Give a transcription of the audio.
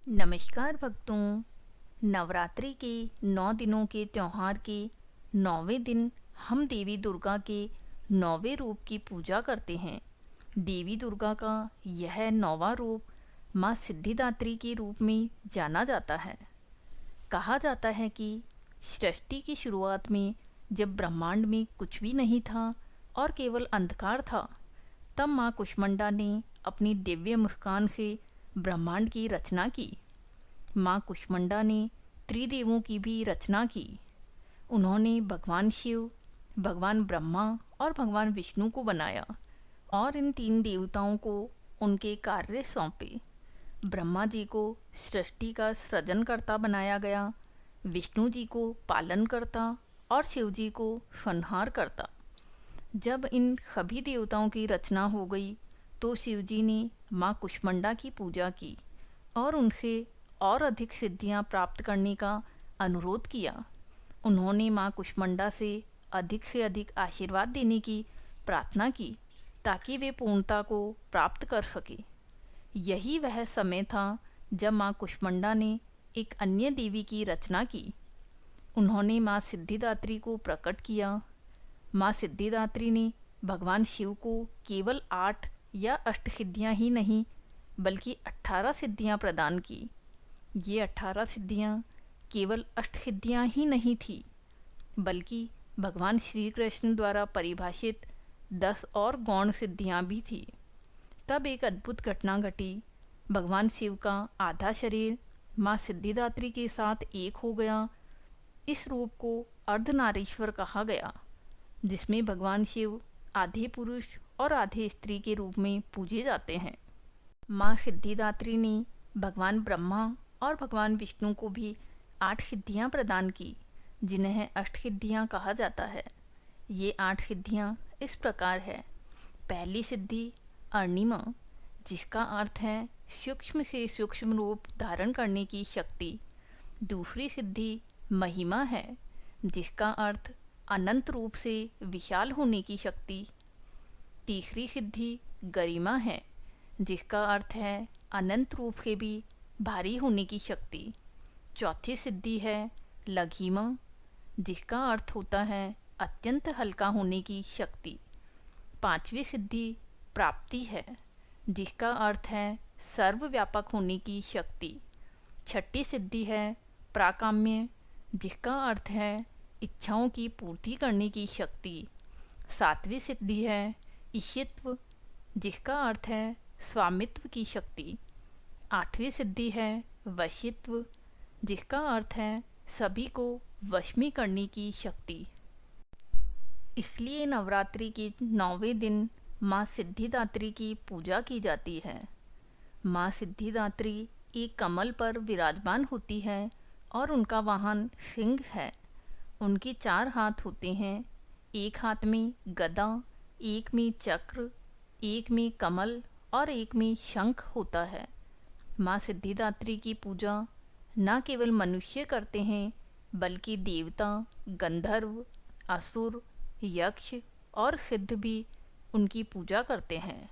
नमस्कार भक्तों। नवरात्रि के 9 दिनों के त्योहार के 9वें दिन हम देवी दुर्गा के 9वें रूप की पूजा करते हैं। देवी दुर्गा का यह 9वां रूप माँ सिद्धिदात्री के रूप में जाना जाता है। कहा जाता है कि सृष्टि की शुरुआत में जब ब्रह्मांड में कुछ भी नहीं था और केवल अंधकार था, तब माँ कुष्मांडा ने अपनी दिव्य मुस्कान से ब्रह्मांड की रचना की। माँ कुष्मांडा ने त्रिदेवों की भी रचना की। उन्होंने भगवान शिव, भगवान ब्रह्मा और भगवान विष्णु को बनाया और इन 3 देवताओं को उनके कार्य सौंपे। ब्रह्मा जी को सृष्टि का सृजनकर्ता बनाया गया, विष्णु जी को पालनकर्ता और शिव जी को संहारकर्ता। जब इन सभी देवताओं की रचना हो गई तो शिव जी ने माँ कुष्मांडा की पूजा की और उनसे और अधिक सिद्धियां प्राप्त करने का अनुरोध किया। उन्होंने माँ कुष्मांडा से अधिक आशीर्वाद देने की प्रार्थना की ताकि वे पूर्णता को प्राप्त कर सके। यही वह समय था जब माँ कुष्मांडा ने एक अन्य देवी की रचना की। उन्होंने माँ सिद्धिदात्री को प्रकट किया। माँ सिद्धिदात्री ने भगवान शिव को केवल 8 या अष्टसिद्धियाँ ही नहीं बल्कि 18 सिद्धियाँ प्रदान की। ये 18 सिद्धियाँ केवल अष्टसिद्धियाँ ही नहीं थी बल्कि भगवान श्री कृष्ण द्वारा परिभाषित 10 और गौण सिद्धियाँ भी थी। तब एक अद्भुत घटना घटी। भगवान शिव का आधा शरीर माँ सिद्धिदात्री के साथ एक हो गया। इस रूप को अर्धनारीश्वर कहा गया, जिसमें भगवान शिव आधे पुरुष और आधे स्त्री के रूप में पूजे जाते हैं। माँ सिद्धिदात्री ने भगवान ब्रह्मा और भगवान विष्णु को भी 8 सिद्धियाँ प्रदान की, जिन्हें अष्टसिद्धियाँ कहा जाता है। ये 8 सिद्धियाँ इस प्रकार है। पहली सिद्धि अणिमा, जिसका अर्थ है सूक्ष्म से सूक्ष्म रूप धारण करने की शक्ति। दूसरी सिद्धि महिमा है, जिसका अर्थ अनंत रूप से विशाल होने की शक्ति। तीसरी सिद्धि गरिमा है, जिसका अर्थ है अनंत रूप से भी भारी होने की शक्ति। चौथी सिद्धि है लघिमा, जिसका अर्थ होता है अत्यंत हल्का होने की शक्ति। पांचवी सिद्धि प्राप्ति है, जिसका अर्थ है सर्वव्यापक होने की शक्ति। छठी सिद्धि है प्राकाम्य, जिसका अर्थ है इच्छाओं की पूर्ति करने की शक्ति। सातवीं सिद्धि है ईशित्व, जिसका अर्थ है स्वामित्व की शक्ति। आठवीं सिद्धि है वशित्व, जिसका अर्थ है सभी को वश में करने की शक्ति। इसलिए नवरात्रि के 9वें दिन माँ सिद्धिदात्री की पूजा की जाती है। माँ सिद्धिदात्री एक कमल पर विराजमान होती है और उनका वाहन सिंह है। उनके 4 हाथ होते हैं, एक हाथ में गदा, एक में चक्र, एक में कमल और एक में शंख होता है। माँ सिद्धिदात्री की पूजा न केवल मनुष्य करते हैं बल्कि देवता, गंधर्व, असुर, यक्ष और सिद्ध भी उनकी पूजा करते हैं।